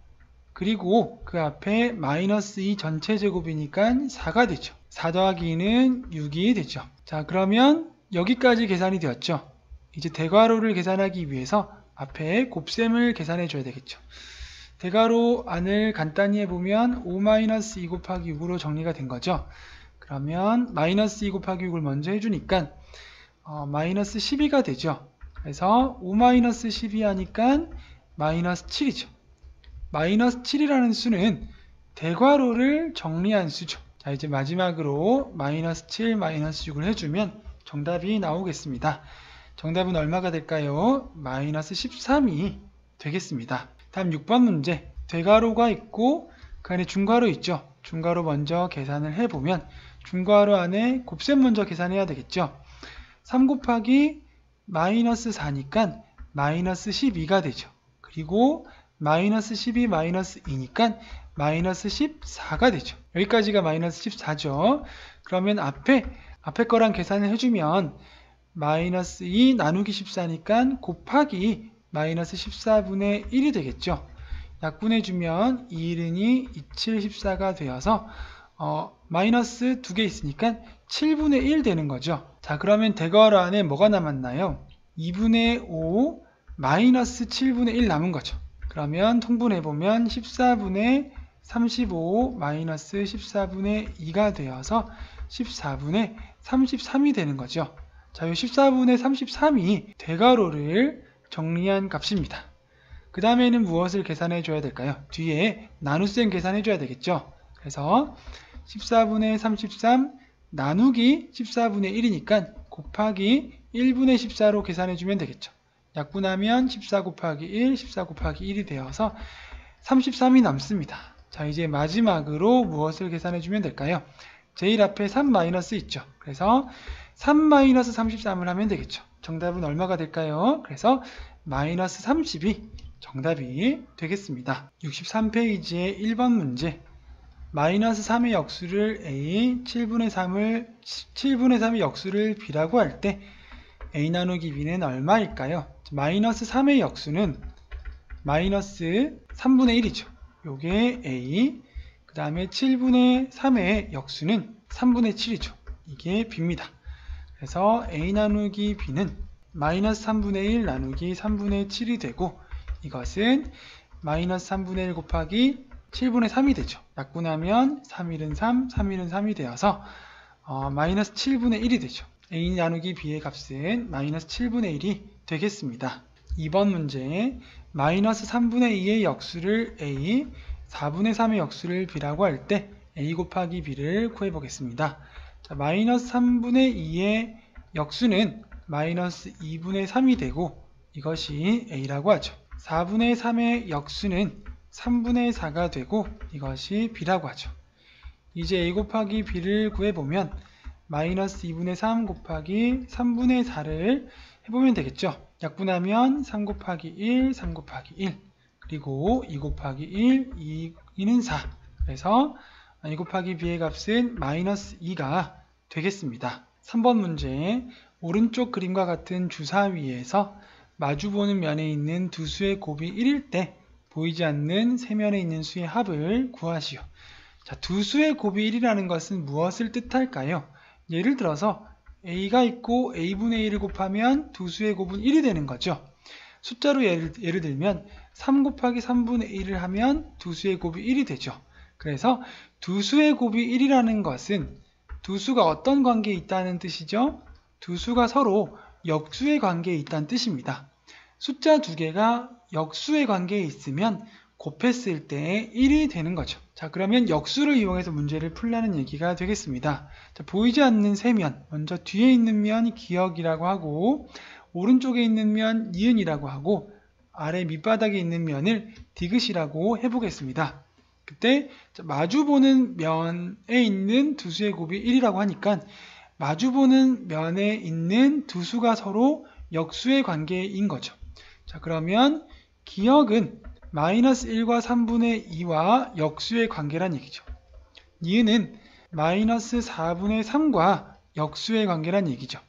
그리고 그 앞에 마이너스 2 전체 제곱이니까 4가 되죠. 4 더하기 2는 6이 되죠. 자, 그러면 여기까지 계산이 되었죠. 이제 대괄호를 계산하기 위해서 앞에 곱셈을 계산해 줘야 되겠죠. 대괄호 안을 간단히 해보면 5-2 곱하기 6으로 정리가 된 거죠. 그러면 마이너스 2 곱하기 6을 먼저 해주니까 마이너스 12가 되죠. 그래서 5-12 하니까 마이너스 7이죠. 마이너스 7이라는 수는 대괄호를 정리한 수죠. 자, 이제 마지막으로 마이너스 7, 마이너스 6을 해주면 정답이 나오겠습니다. 정답은 얼마가 될까요? 마이너스 13이 되겠습니다. 다음 6번 문제. 대괄호가 있고 그 안에 중괄호 있죠. 중괄호 먼저 계산을 해보면 중괄호 안에 곱셈 먼저 계산해야 되겠죠. 3 곱하기 마이너스 4니까 마이너스 12가 되죠. 그리고 마이너스 12 마이너스 2니까 마이너스 14가 되죠. 여기까지가 마이너스 14죠. 그러면 앞에 거랑 계산을 해주면 마이너스 2 나누기 14니까 곱하기 마이너스 14분의 1이 되겠죠. 약분해주면 2, 2, 27, 14가 되어서 마이너스 2개 있으니까 7분의 1 되는 거죠. 자, 그러면 대괄호 안에 뭐가 남았나요? 2분의 5 마이너스 7분의 1 남은 거죠. 그러면 통분해보면 14분의 35 마이너스 14분의 2가 되어서 14분의 33이 되는 거죠. 자, 이 14분의 33이 대괄호를 정리한 값입니다. 그 다음에는 무엇을 계산해 줘야 될까요? 뒤에 나눗셈 계산해 줘야 되겠죠. 그래서 14분의 33 나누기 14분의 1이니까 곱하기 1분의 14로 계산해 주면 되겠죠. 약분하면 14 곱하기 1, 14 곱하기 1이 되어서 33이 남습니다. 자, 이제 마지막으로 무엇을 계산해 주면 될까요? 제일 앞에 3 마이너스 있죠. 그래서 3 마이너스 33을 하면 되겠죠. 정답은 얼마가 될까요? 그래서 마이너스 30이 정답이 되겠습니다. 63페이지의 1번 문제. 마이너스 3의 역수를 A, 7분의 3의 역수를 B라고 할 때 A 나누기 B는 얼마일까요? 마이너스 3의 역수는 마이너스 3분의 1이죠. 요게 A, 그 다음에 7분의 3의 역수는 3분의 7이죠. 이게 B입니다. 그래서 A 나누기 B는 마이너스 3분의 1 나누기 3분의 7이 되고 이것은 마이너스 3분의 1 곱하기 7분의 3이 되죠. 약분하면 3, 1은 3, 3, 1은 3이 되어서 마이너스 7분의 1이 되죠. A 나누기 B의 값은 마이너스 7분의 1이 되겠습니다. 2번 문제. 마이너스 3분의 2의 역수를 A, 4분의 3의 역수를 B라고 할 때 A 곱하기 B를 구해보겠습니다. 자, 마이너스 3분의 2의 역수는 마이너스 2분의 3이 되고 이것이 A라고 하죠. 4분의 3의 역수는 3분의 4가 되고 이것이 B라고 하죠. 이제 A 곱하기 B를 구해보면 마이너스 2분의 3 곱하기 3분의 4를 해보면 되겠죠. 약분하면 3 곱하기 1, 3 곱하기 1 그리고 2 곱하기 1, 2는 4 그래서 A 곱하기 B의 값은 마이너스 2가 되겠습니다. 3번 문제. 오른쪽 그림과 같은 주사 위에서 마주보는 면에 있는 두 수의 곱이 1일 때 보이지 않는 세 면에 있는 수의 합을 구하시오. 자, 두 수의 곱이 1이라는 것은 무엇을 뜻할까요? 예를 들어서 A가 있고 A분의 1을 곱하면 두 수의 곱은 1이 되는 거죠. 숫자로 예를 들면 3 곱하기 3분의 1을 하면 두 수의 곱이 1이 되죠. 그래서 두 수의 곱이 1이라는 것은 두 수가 어떤 관계에 있다는 뜻이죠? 두 수가 서로 역수의 관계에 있다는 뜻입니다. 숫자 두 개가 역수의 관계에 있으면 곱했을 때 1이 되는 거죠. 자, 그러면 역수를 이용해서 문제를 풀라는 얘기가 되겠습니다. 자, 보이지 않는 세 면, 먼저 뒤에 있는 면 기역이라고 하고 오른쪽에 있는 면 니은이라고 하고 아래 밑바닥에 있는 면을 디귿이라고 해보겠습니다. 그때 마주보는 면에 있는 두 수의 곱이 1이라고 하니까 마주보는 면에 있는 두 수가 서로 역수의 관계인 거죠. 자, 그러면 기역은 마이너스 1과 3분의 2와 역수의 관계란 얘기죠. 니은은 마이너스 4분의 3과 역수의 관계란 얘기죠.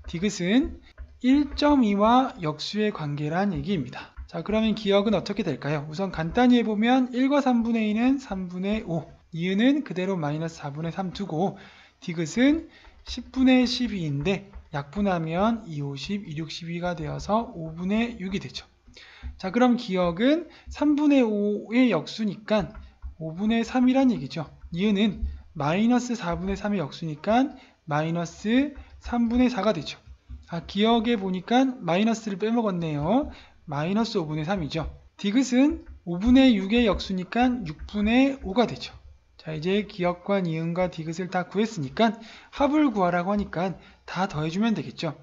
디귿은 1.2와 역수의 관계란 얘기입니다. 자, 그러면 기억은 어떻게 될까요? 우선 간단히 해보면 1과 3분의 2는 3분의 5, 니은은 그대로 마이너스 4분의 3 두고 디귿은 10분의 12인데 약분하면 2, 50, 2, 62가 되어서 5분의 6이 되죠. 자, 그럼 기억은 3분의 5의 역수니까 5분의 3이란 얘기죠. 니은은 마이너스 4분의 3의 역수니까 마이너스 3분의 4가 되죠. 아, 기억에 보니까 마이너스를 빼먹었네요. 마이너스 5분의 3이죠. 디귿은 5분의 6의 역수니까 6분의 5가 되죠. 자, 이제 기억과 니은과 디귿을 다 구했으니까 합을 구하라고 하니까 다 더해주면 되겠죠.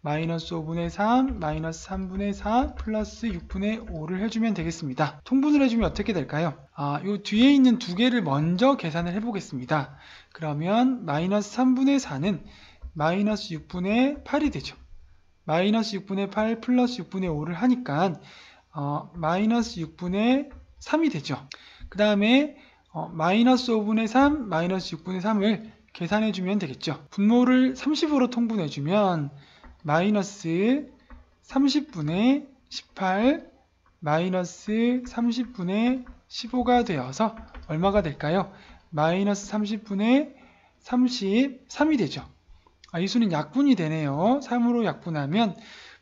마이너스 5분의 3, 마이너스 3분의 4, 플러스 6분의 5를 해주면 되겠습니다. 통분을 해주면 어떻게 될까요? 요 뒤에 있는 두 개를 먼저 계산을 해보겠습니다. 그러면 마이너스 3분의 4는 마이너스 6분의 8이 되죠. 마이너스 6분의 8 플러스 6분의 5를 하니까 마이너스 6분의 3이 되죠. 그 다음에 마이너스 5분의 3, 마이너스 6분의 3을 계산해주면 되겠죠. 분모를 30으로 통분해주면 마이너스 30분의 18 마이너스 30분의 15가 되어서 얼마가 될까요? 마이너스 30분의 33이 되죠. 이 수는 약분이 되네요. 3으로 약분하면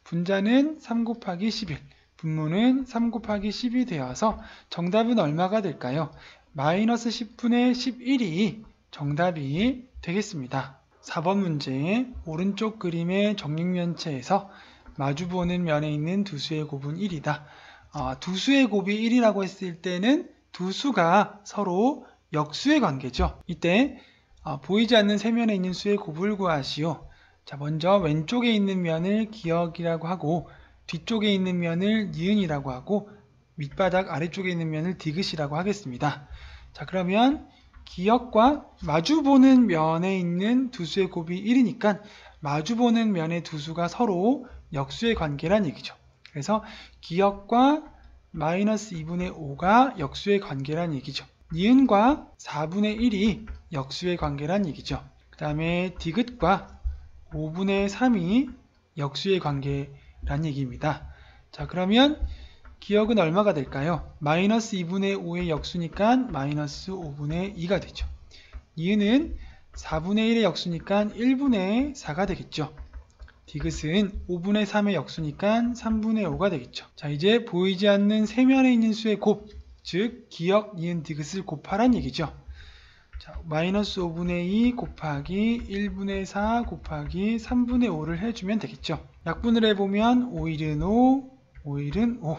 분자는 3 곱하기 11, 분모는 3 곱하기 10이 되어서 정답은 얼마가 될까요? 마이너스 10분의 11이 정답이 되겠습니다. 4번 문제, 오른쪽 그림의 정육면체에서 마주보는 면에 있는 두 수의 곱은 1이다. 두 수의 곱이 1이라고 했을 때는 두 수가 서로 역수의 관계죠. 이때 보이지 않는 세면에 있는 수의 곱을 구하시오. 자, 먼저 왼쪽에 있는 면을 기억이라고 하고 뒤쪽에 있는 면을 니은이라고 하고 밑바닥 아래쪽에 있는 면을 디귿이라고 하겠습니다. 자, 그러면 기역과 마주보는 면에 있는 두 수의 곱이 1이니까 마주보는 면의 두 수가 서로 역수의 관계란 얘기죠. 그래서 기역과 마이너스 2분의 5가 역수의 관계란 얘기죠. 니은과 4분의 1이 역수의 관계란 얘기죠. 그 다음에 디귿과 5분의 3이 역수의 관계란 얘기입니다. 자, 그러면 기억은 얼마가 될까요? 마이너스 2분의 5의 역수니까 마이너스 5분의 2가 되죠. 니은은 4분의 1의 역수니까 1분의 4가 되겠죠. 디귿은 5분의 3의 역수니까 3분의 5가 되겠죠. 자, 이제 보이지 않는 세면에 있는 수의 곱, 즉 기역, 니은, 디귿을 곱하란 얘기죠. 자, 마이너스 5분의 2 곱하기 1분의 4 곱하기 3분의 5를 해주면 되겠죠. 약분을 해보면 5일은 5, 5일은 5,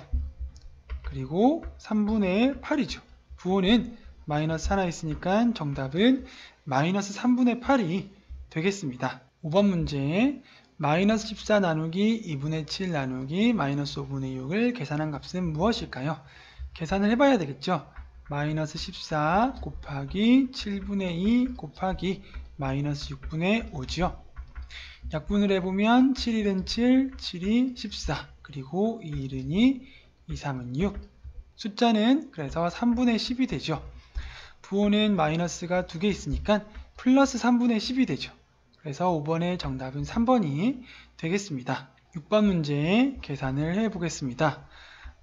그리고 3분의 8이죠. 부호는 마이너스 하나 있으니까 정답은 마이너스 3분의 8이 되겠습니다. 5번 문제, 마이너스 14 나누기 2분의 7 나누기 마이너스 5분의 6을 계산한 값은 무엇일까요? 계산을 해봐야 되겠죠. 마이너스 14 곱하기 7분의 2 곱하기 마이너스 6분의 5지요. 약분을 해보면 7일은 7, 7이 14, 그리고 2일은 2, 2, 3은 6. 숫자는 그래서 3분의 10이 되죠. 부호는 마이너스가 두 개 있으니까 플러스 3분의 10이 되죠. 그래서 5번의 정답은 3번이 되겠습니다. 6번 문제 계산을 해보겠습니다.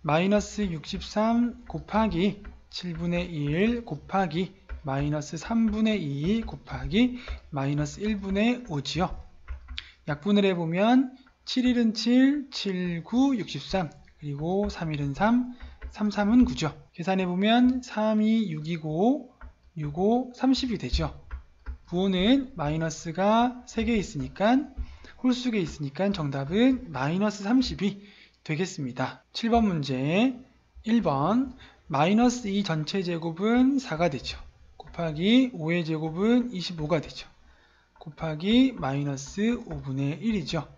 마이너스 63 곱하기 7분의 1 곱하기 마이너스 3분의 2 곱하기 마이너스 1분의 5지요. 약분을 해보면 7일은 7, 7, 9, 63, 그리고 3일은 3, 3, 3은 9죠. 계산해보면 3이 6이고 6, 5, 30이 되죠. 부호는 마이너스가 3개 있으니까 홀수에 있으니까 정답은 마이너스 30이 되겠습니다. 7번 문제 1번 마이너스 2 전체 제곱은 4가 되죠. 곱하기 5의 제곱은 25가 되죠. 곱하기 마이너스 5분의 1이죠.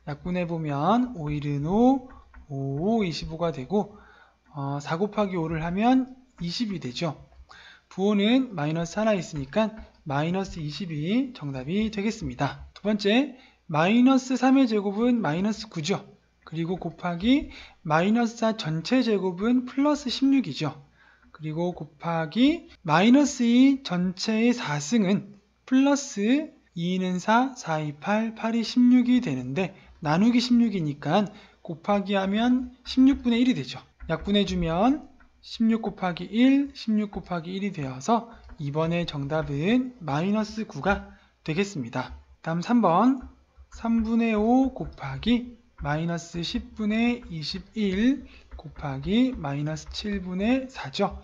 약분해보면 5일은 5, 5, 25가 되고 4 곱하기 5를 하면 20이 되죠. 부호는 마이너스 하나 있으니까 마이너스 20이 정답이 되겠습니다. 두 번째, 마이너스 3의 제곱은 마이너스 9죠. 그리고 곱하기 마이너스 4 전체 제곱은 플러스 16이죠. 그리고 곱하기 마이너스 2 전체의 4승은 플러스 2는 4, 4이 8, 8이 16이 되는데 나누기 16이니까 곱하기 하면 16분의 1이 되죠. 약분해주면 16 곱하기 1, 16 곱하기 1이 되어서 이번에 정답은 마이너스 9가 되겠습니다. 다음 3번 3분의 5 곱하기 마이너스 10분의 21 곱하기 마이너스 7분의 4죠.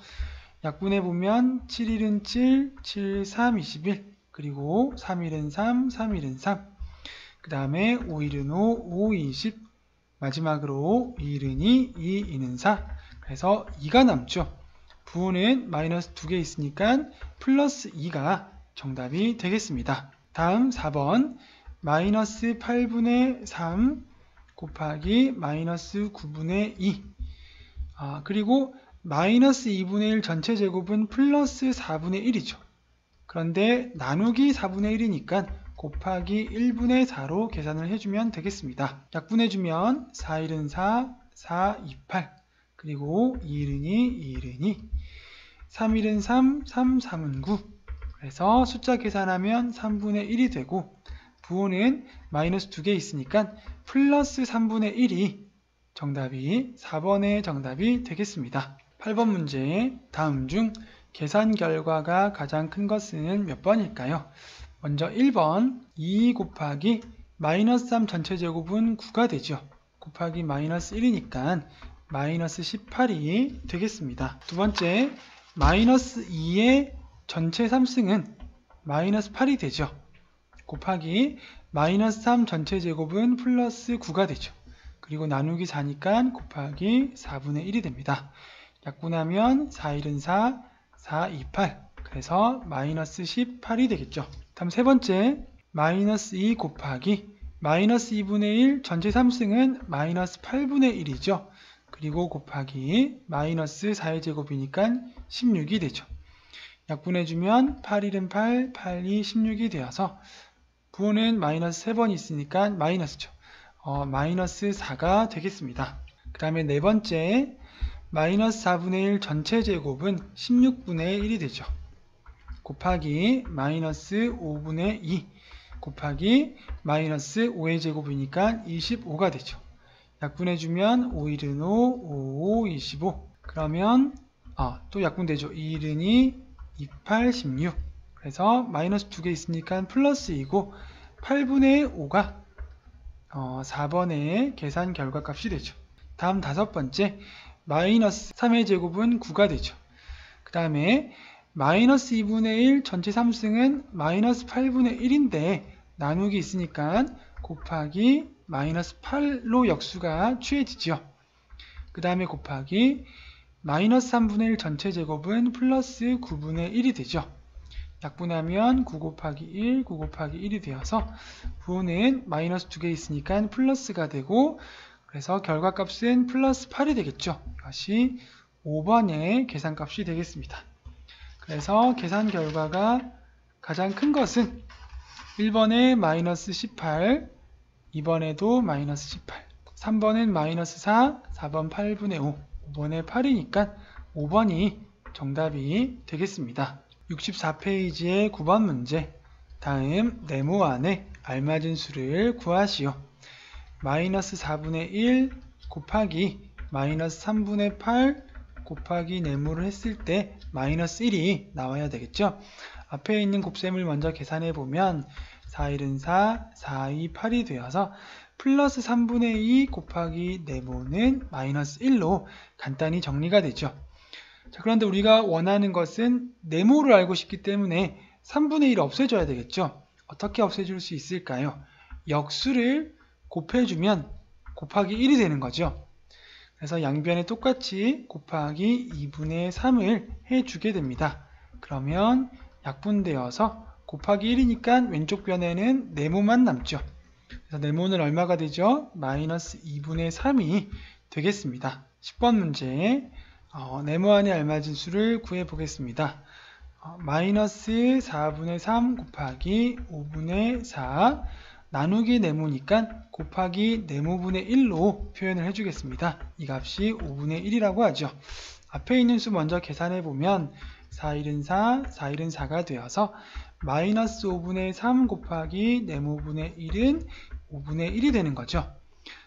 약분해보면 7일은 7, 7, 3, 21 그리고 3일은 3, 3일은 3 그 다음에 5일은 5, 5, 20 마지막으로 2일은 2, 2, 2는 4 그래서 2가 남죠. 부호는 마이너스 2개 있으니까 플러스 2가 정답이 되겠습니다. 다음 4번 마이너스 8분의 3 곱하기 마이너스 9분의 2 그리고 마이너스 2분의 1 전체 제곱은 플러스 4분의 1이죠. 그런데 나누기 4분의 1이니까 곱하기 1분의 4로 계산을 해주면 되겠습니다. 약분해주면 4일은 4, 4, 2, 8 그리고 2일은 2, 2일은 2 3일은 3, 3, 3은 9 그래서 숫자 계산하면 3분의 1이 되고 부호는 마이너스 2개 있으니까 플러스 3분의 1이 정답이 4번의 정답이 되겠습니다. 8번 문제 다음 중 계산 결과가 가장 큰 것은 몇 번일까요? 먼저 1번 2 곱하기 마이너스 3 전체 제곱은 9가 되죠. 곱하기 마이너스 1이니까 마이너스 18이 되겠습니다. 두 번째 마이너스 2의 전체 3승은 마이너스 8이 되죠. 곱하기 마이너스 3 전체 제곱은 플러스 9가 되죠. 그리고 나누기 4니까 곱하기 4분의 1이 됩니다. 약분하면 4일은 4, 4, 2, 8 그래서 마이너스 18이 되겠죠. 다음 세 번째 마이너스 2 곱하기 마이너스 2분의 1 전체 3승은 마이너스 8분의 1이죠. 그리고 곱하기 마이너스 4의 제곱이니까 16이 되죠. 약분해주면 8일은 8, 8이 16이 되어서 부호는 마이너스 3번 있으니까 마이너스죠. 마이너스 4가 되겠습니다. 그 다음에 네 번째 마이너스 4분의 1 전체 제곱은 16분의 1이 되죠. 곱하기 마이너스 5분의 2 곱하기 마이너스 5의 제곱이니까 25가 되죠. 약분해주면 5일은 5, 5, 25 그러면 또 약분되죠. 2일은 2, 28, 16 그래서 마이너스 2개 있으니까 플러스 2고 8분의 5가 4번의 계산 결과값이 되죠. 다음 다섯 번째 마이너스 3의 제곱은 9가 되죠. 그 다음에 마이너스 2분의 1 전체 3승은 마이너스 8분의 1인데 나누기 있으니까 곱하기 마이너스 8로 역수가 취해지죠. 그 다음에 곱하기 마이너스 3분의 1 전체 제곱은 플러스 9분의 1이 되죠. 약분하면 9 곱하기 1, 9 곱하기 1이 되어서 부호는 마이너스 2개 있으니까 플러스가 되고 그래서 결과값은 플러스 8이 되겠죠. 이것이 5번의 계산값이 되겠습니다. 그래서 계산 결과가 가장 큰 것은 1번에 마이너스 18, 2번에도 마이너스 18, 3번은 마이너스 4, 4번 8분의 5, 5번에 8이니까 5번이 정답이 되겠습니다. 64페이지의 9번 문제 다음 네모 안에 알맞은 수를 구하시오. 마이너스 4분의 1 곱하기 마이너스 3분의 8 곱하기 네모를 했을 때 마이너스 1이 나와야 되겠죠. 앞에 있는 곱셈을 먼저 계산해 보면 4일은 4, 4, 2, 8이 되어서 플러스 3분의 2 곱하기 네모는 마이너스 1로 간단히 정리가 되죠. 자, 그런데 우리가 원하는 것은 네모를 알고 싶기 때문에 3분의 1을 없애줘야 되겠죠. 어떻게 없애줄 수 있을까요? 역수를 곱해주면 곱하기 1이 되는 거죠. 그래서 양변에 똑같이 곱하기 2분의 3을 해주게 됩니다. 그러면 약분되어서 곱하기 1이니까 왼쪽 변에는 네모만 남죠. 그래서 네모는 얼마가 되죠? 마이너스 2분의 3이 되겠습니다. 10번 문제 네모 안에 알맞은 수를 구해 보겠습니다. 마이너스 4분의 3 곱하기 5분의 4 나누기 네모니까 곱하기 네모분의 1로 표현을 해주겠습니다. 이 값이 5분의 1이라고 하죠. 앞에 있는 수 먼저 계산해보면 4일은 4, 4일은 4가 되어서 마이너스 5분의 3 곱하기 네모분의 1은 5분의 1이 되는 거죠.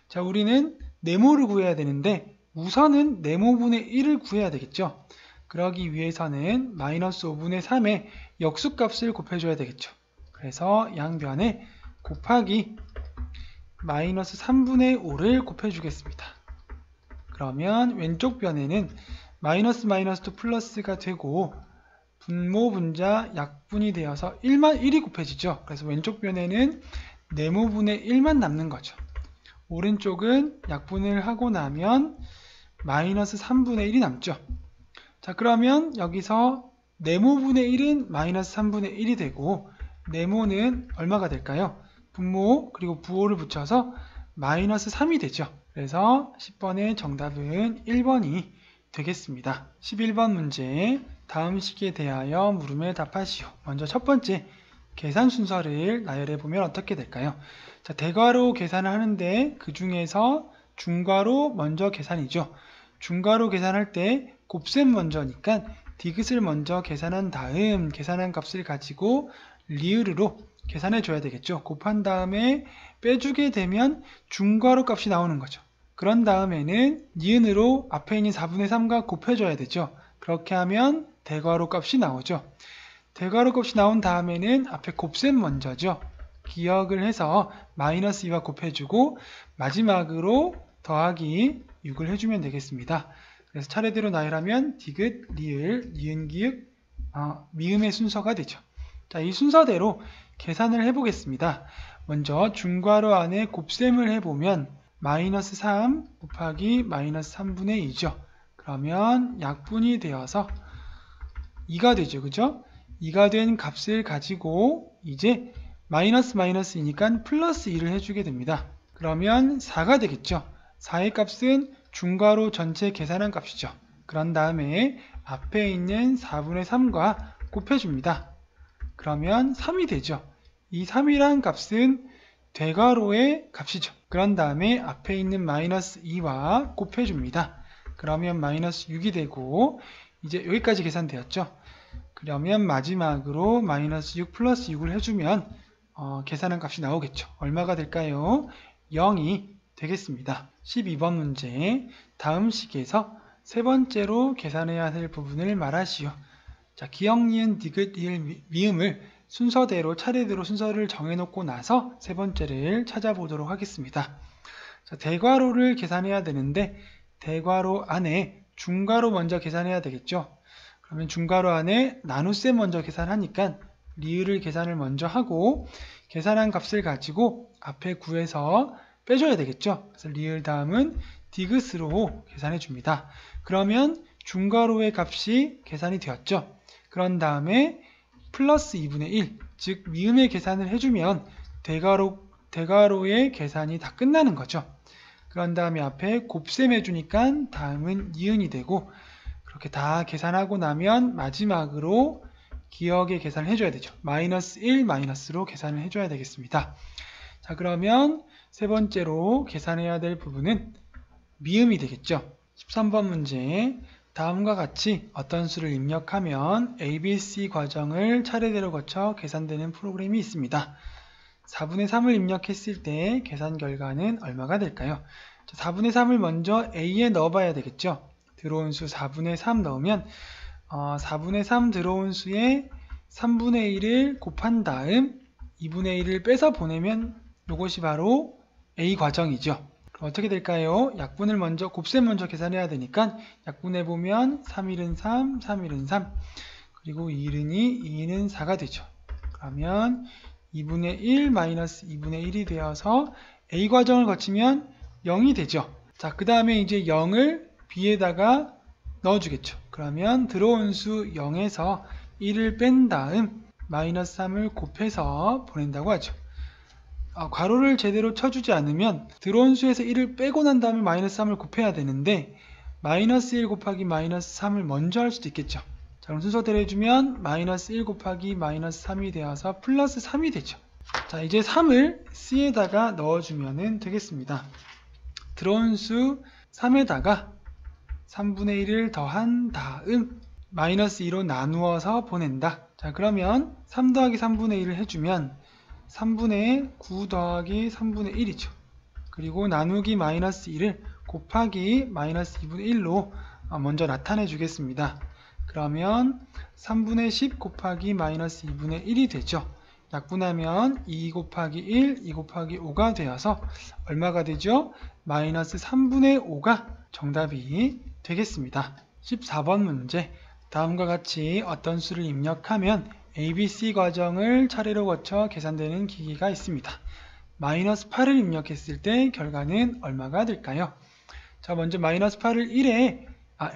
자, 우리는 네모를 구해야 되는데 우선은 네모분의 1을 구해야 되겠죠. 그러기 위해서는 마이너스 5분의 3의 역수값을 곱해줘야 되겠죠. 그래서 양변에 곱하기 마이너스 3분의 5를 곱해주겠습니다. 그러면 왼쪽 변에는 마이너스 마이너스도 플러스가 되고 분모 분자 약분이 되어서 1이 곱해지죠. 그래서 왼쪽 변에는 네모분의 1만 남는 거죠. 오른쪽은 약분을 하고 나면 마이너스 3분의 1이 남죠. 자, 그러면 여기서 네모분의 1은 마이너스 3분의 1이 되고 네모는 얼마가 될까요? 분모 그리고 부호를 붙여서 마이너스 3이 되죠. 그래서 10번의 정답은 1번이 되겠습니다. 11번 문제, 다음 식에 대하여 물음에 답하시오. 먼저 첫 번째, 계산 순서를 나열해 보면 어떻게 될까요? 자, 대괄호 계산을 하는데 그 중에서 중괄호 먼저 계산이죠. 중괄호 계산할 때 곱셈 먼저니까 디귿을 먼저 계산한 다음 계산한 값을 가지고 리을으로 계산해 줘야 되겠죠. 곱한 다음에 빼주게 되면 중괄호 값이 나오는 거죠. 그런 다음에는 니은으로 앞에 있는 4분의 3과 곱해줘야 되죠. 그렇게 하면 대괄호 값이 나오죠. 대괄호 값이 나온 다음에는 앞에 곱셈 먼저죠. 기억을 해서 마이너스 2와 곱해주고 마지막으로 더하기 6을 해주면 되겠습니다. 그래서 차례대로 나열하면 디귿, 리을, 니은, 기역, 미음의 순서가 되죠. 자, 이 순서대로 계산을 해보겠습니다. 먼저 중괄호 안에 곱셈을 해보면 마이너스 3 곱하기 마이너스 3분의 2죠. 그러면 약분이 되어서 2가 되죠. 그죠? 2가 된 값을 가지고 이제 마이너스이니까 플러스 2를 해주게 됩니다. 그러면 4가 되겠죠. 4의 값은 중괄호 전체 계산한 값이죠. 그런 다음에 앞에 있는 4분의 3과 곱해줍니다. 그러면 3이 되죠. 이 3이란 값은 대괄호의 값이죠. 그런 다음에 앞에 있는 마이너스 2와 곱해줍니다. 그러면 마이너스 6이 되고 이제 여기까지 계산되었죠. 그러면 마지막으로 마이너스 6 플러스 6을 해주면 계산한 값이 나오겠죠. 얼마가 될까요? 0이 되겠습니다. 12번 문제, 다음 식에서 세 번째로 계산해야 할 부분을 말하시오. 자, 기역, 니은, 디귿, 리을, 미음을 순서대로 차례대로 순서를 정해놓고 나서 세 번째를 찾아보도록 하겠습니다. 자, 대괄호를 계산해야 되는데 대괄호 안에 중괄호 먼저 계산해야 되겠죠. 그러면 중괄호 안에 나눗셈 먼저 계산하니까 리을을 계산을 먼저 하고 계산한 값을 가지고 앞에 구해서 빼줘야 되겠죠. 그래서 리을 다음은 디귿으로 계산해 줍니다. 그러면 중괄호의 값이 계산이 되었죠. 그런 다음에 플러스 2분의 1, 즉 미음의 계산을 해주면 대괄호의 계산이 다 끝나는 거죠. 그런 다음에 앞에 곱셈 해주니까 다음은 니은이 되고 그렇게 다 계산하고 나면 마지막으로 기역의 계산을 해줘야 되죠. 마이너스 1, 마이너스로 계산을 해줘야 되겠습니다. 자, 그러면 세 번째로 계산해야 될 부분은 미음이 되겠죠. 13번 문제, 다음과 같이 어떤 수를 입력하면 ABC 과정을 차례대로 거쳐 계산되는 프로그램이 있습니다. 4분의 3을 입력했을 때 계산 결과는 얼마가 될까요? 4분의 3을 먼저 A에 넣어봐야 되겠죠. 들어온 수 4분의 3 넣으면 4분의 3 들어온 수에 3분의 1을 곱한 다음 2분의 1을 빼서 보내면 이것이 바로 A 과정이죠. 어떻게 될까요? 약분을 먼저, 곱셈 먼저 계산해야 되니까 약분해보면 3일은 3, 3일은 3, 그리고 2일은 2, 2일은 4가 되죠. 그러면 2분의 1 마이너스 2분의 1이 되어서 A 과정을 거치면 0이 되죠. 자, 그 다음에 이제 0을 B에다가 넣어주겠죠. 그러면 들어온 수 0에서 1을 뺀 다음 마이너스 3을 곱해서 보낸다고 하죠. 괄호를 제대로 쳐주지 않으면 들어온 수에서 1을 빼고 난 다음에 마이너스 3을 곱해야 되는데 마이너스 1 곱하기 마이너스 3을 먼저 할 수도 있겠죠. 자, 그럼 순서대로 해주면 마이너스 1 곱하기 마이너스 3이 되어서 플러스 3이 되죠. 자, 이제 3을 C에다가 넣어주면 되겠습니다. 들어온 수 3에다가 3분의 1을 더한 다음 마이너스 2로 나누어서 보낸다. 자, 그러면 3 더하기 3분의 1을 해주면 3분의 9 더하기 3분의 1이죠. 그리고 나누기 마이너스 2를 곱하기 마이너스 2분의 1로 먼저 나타내 주겠습니다. 그러면 3분의 10 곱하기 마이너스 2분의 1이 되죠. 약분하면 2 곱하기 1, 2 곱하기 5가 되어서 얼마가 되죠? 마이너스 3분의 5가 정답이 되겠습니다. 14번 문제. 다음과 같이 어떤 수를 입력하면 ABC 과정을 차례로 거쳐 계산되는 기기가 있습니다. 마이너스 8을 입력했을 때 결과는 얼마가 될까요? 자, 먼저 마이너스 8을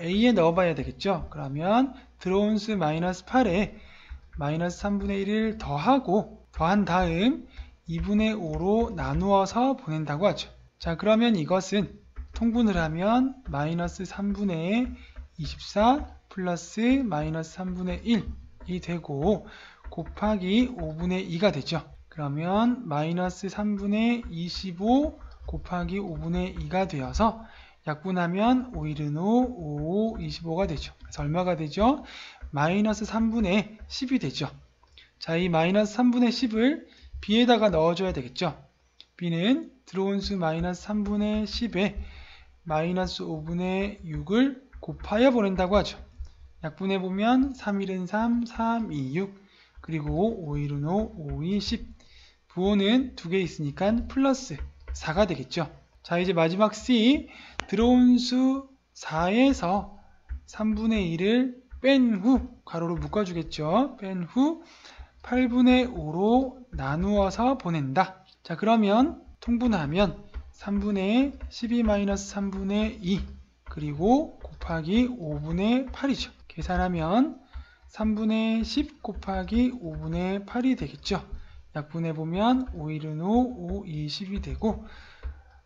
A에 넣어봐야 되겠죠. 그러면 들어온 수 마이너스 8에 마이너스 3분의 1을 더한 다음 2분의 5로 나누어서 보낸다고 하죠. 자, 그러면 이것은 통분을 하면 마이너스 3분의 24 플러스 마이너스 3분의 1이 되고 곱하기 5분의 2가 되죠. 그러면 마이너스 3분의 25 곱하기 5분의 2가 되어서 약분하면 5일은 5, 5, 25가 되죠. 그래서 얼마가 되죠? 마이너스 3분의 10이 되죠. 자, 이 마이너스 3분의 10을 B에다가 넣어줘야 되겠죠. B는 들어온 수 마이너스 3분의 10에 마이너스 5분의 6을 곱하여 보낸다고 하죠. 약분해보면 3일은 3, 3, 2, 6 그리고 5일은 5, 5, 2, 10 부호는 두 개 있으니까 플러스 4가 되겠죠. 자, 이제 마지막 C 들어온 수 4에서 3분의 1을 뺀 후 괄호로 묶어주겠죠. 뺀 후 8분의 5로 나누어서 보낸다. 자, 그러면 통분하면 3분의 12-3분의 2 그리고 곱하기 5분의 8이죠. 계산하면 3분의 10 곱하기 5분의 8이 되겠죠. 약분해보면 5일은 5, 5, 2, 10이 되고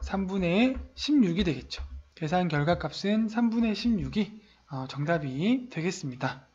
3분의 16이 되겠죠. 계산 결과값은 3분의 16이 정답이 되겠습니다.